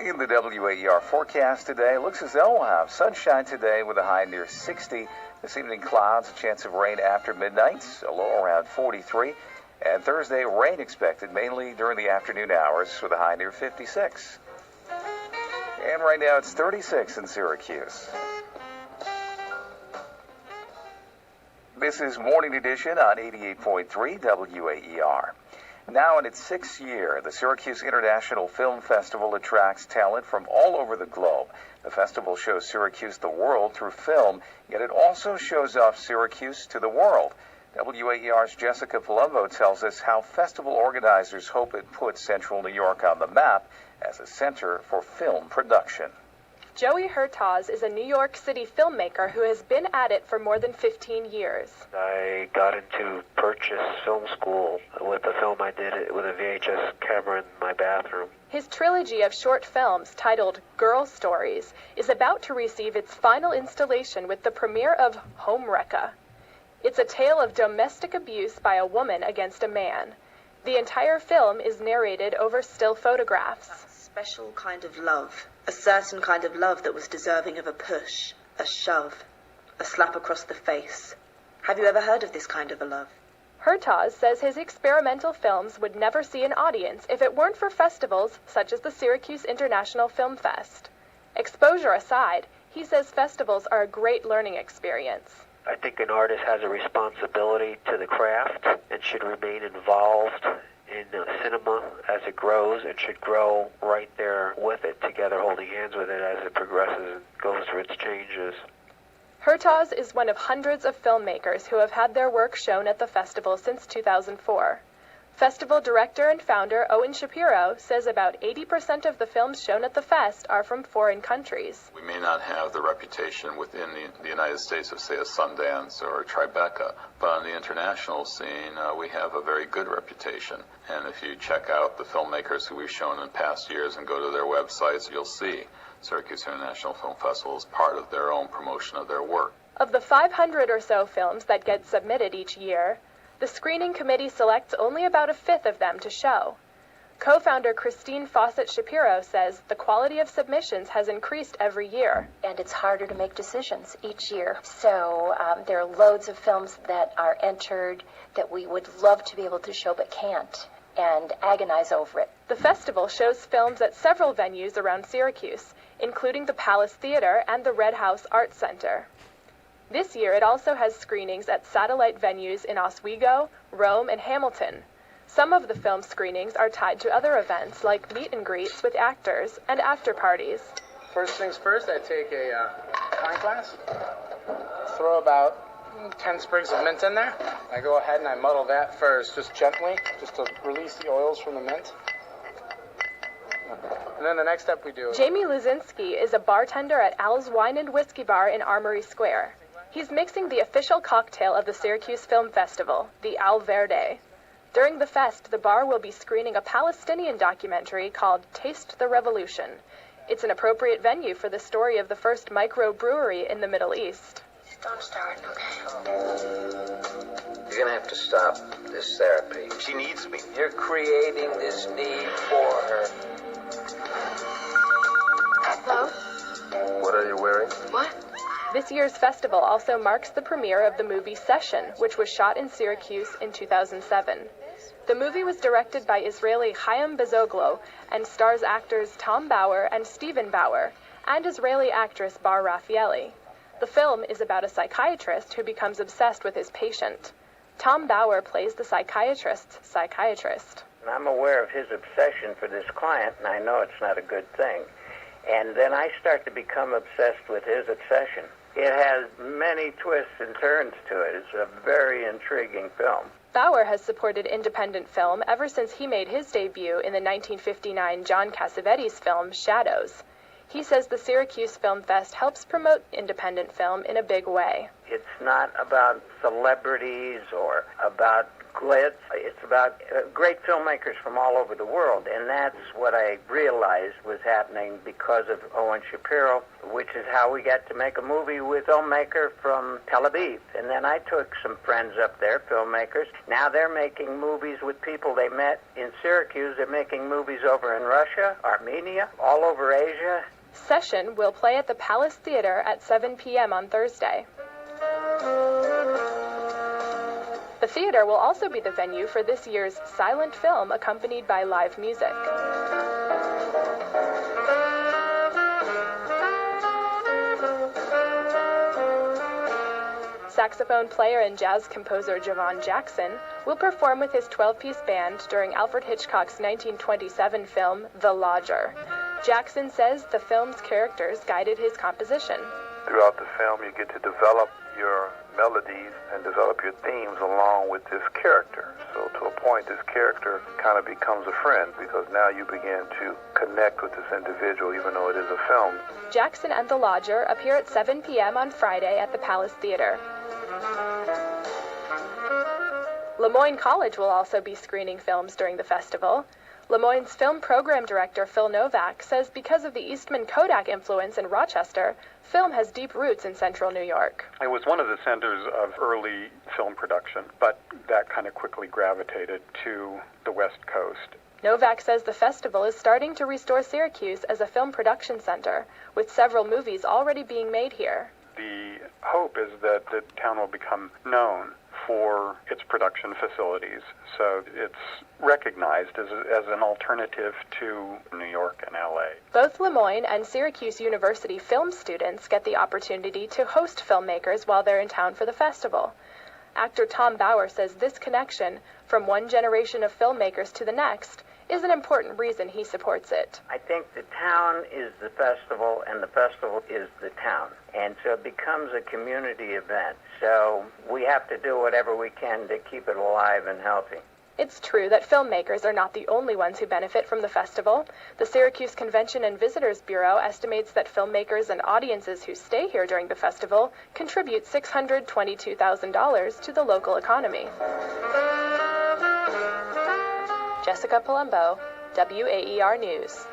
In the WAER forecast today, looks as though we'll have sunshine today with a high near 60. This evening, clouds, a chance of rain after midnight, a low around 43. And Thursday, rain expected mainly during the afternoon hours with a high near 56. And right now, it's 36 in Syracuse. This is Morning Edition on 88.3 WAER. Now in its sixth year, the Syracuse International Film Festival attracts talent from all over the globe. The festival shows Syracuse the world through film, yet it also shows off Syracuse to the world. WAER's Jessica Palumbo tells us how festival organizers hope it puts Central New York on the map as a center for film production. Joey Huertas is a New York City filmmaker who has been at it for more than 15 years. I got into Purchase Film School with a film I did with a VHS camera in my bathroom. His trilogy of short films, titled Girl Stories, is about to receive its final installation with the premiere of Homewrecka. It's a tale of domestic abuse by a woman against a man. The entire film is narrated over still photographs. A special kind of love. A certain kind of love that was deserving of a push, a shove, a slap across the face. Have you ever heard of this kind of a love? Huertas says his experimental films would never see an audience if it weren't for festivals such as the Syracuse International Film Fest. Exposure aside, he says festivals are a great learning experience. I think an artist has a responsibility to the craft and should remain involved in cinema as it grows, and should grow right there with it, together holding hands with it as it progresses and goes through its changes. Huertas is one of hundreds of filmmakers who have had their work shown at the festival since 2004. Festival director and founder Owen Shapiro says about 80% of the films shown at the fest are from foreign countries. We may not have the reputation within the United States of, say, a Sundance or a Tribeca, but on the international scene, we have a very good reputation. And if you check out the filmmakers who we've shown in past years and go to their websites, you'll see Syracuse International Film Festival is part of their own promotion of their work. Of the 500 or so films that get submitted each year, the screening committee selects only about a fifth of them to show. Co-founder Christine Fawcett-Shapiro says the quality of submissions has increased every year. And it's harder to make decisions each year. So there are loads of films that are entered that we would love to be able to show but can't, and agonize over it. The festival shows films at several venues around Syracuse, including the Palace Theater and the Red House Arts Center. This year, it also has screenings at satellite venues in Oswego, Rome, and Hamilton. Some of the film screenings are tied to other events, like meet and greets with actors and after parties. First things first, I take a wine glass, throw about 10 sprigs of mint in there. I go ahead and I muddle that first, just gently, just to release the oils from the mint. And then the next step we do... Jamie Luzinski is a bartender at Al's Wine and Whiskey Bar in Armory Square. He's mixing the official cocktail of the Syracuse Film Festival, the Al Verde. During the fest, the bar will be screening a Palestinian documentary called Taste the Revolution. It's an appropriate venue for the story of the first microbrewery in the Middle East. Don't start, okay? You're gonna have to stop this therapy. She needs me. You're creating this need for her. Hello? What are you wearing? What? This year's festival also marks the premiere of the movie Session, which was shot in Syracuse in 2007. The movie was directed by Israeli Chaim Bezoglo and stars actors Tom Bauer and Stephen Bauer, and Israeli actress Bar Raffaeli. The film is about a psychiatrist who becomes obsessed with his patient. Tom Bauer plays the psychiatrist's psychiatrist. I'm aware of his obsession for this client, and I know it's not a good thing. And then I start to become obsessed with his obsession. It has many twists and turns to it. It's a very intriguing film. Bauer has supported independent film ever since he made his debut in the 1959 John Cassavetes film Shadows. He says the Syracuse Film Fest helps promote independent film in a big way. It's not about celebrities or about glitz. It's about great filmmakers from all over the world, and that's what I realized was happening because of Owen Shapiro, which is how we got to make a movie with a filmmaker from Tel Aviv. And then I took some friends up there, filmmakers. Now they're making movies with people they met in Syracuse. They're making movies over in Russia, Armenia, all over Asia. Session will play at the Palace Theater at 7 p.m. on Thursday. The theater will also be the venue for this year's silent film accompanied by live music. Saxophone player and jazz composer Javon Jackson will perform with his 12-piece band during Alfred Hitchcock's 1927 film, The Lodger. Jackson says the film's characters guided his composition. Throughout the film, you get to develop your melodies and develop your themes along with this character. So to a point, this character kind of becomes a friend because now you begin to connect with this individual even though it is a film. Jackson and The Lodger appear at 7 p.m. on Friday at the Palace Theater. Lemoyne College will also be screening films during the festival. Lemoyne's film program director, Phil Novak, says because of the Eastman Kodak influence in Rochester, film has deep roots in central New York. It was one of the centers of early film production, but that kind of quickly gravitated to the West Coast. Novak says the festival is starting to restore Syracuse as a film production center, with several movies already being made here. The hope is that the town will become known for its production facilities, so it's recognized as an alternative to New York and LA. Both Lemoyne and Syracuse University film students get the opportunity to host filmmakers while they're in town for the festival. Actor Tom Bauer says this connection from one generation of filmmakers to the next is an important reason he supports it. I think the town is the festival and the festival is the town. And so it becomes a community event. So we have to do whatever we can to keep it alive and healthy. It's true that filmmakers are not the only ones who benefit from the festival. The Syracuse Convention and Visitors Bureau estimates that filmmakers and audiences who stay here during the festival contribute $622,000 to the local economy. Jessica Palumbo, WAER News.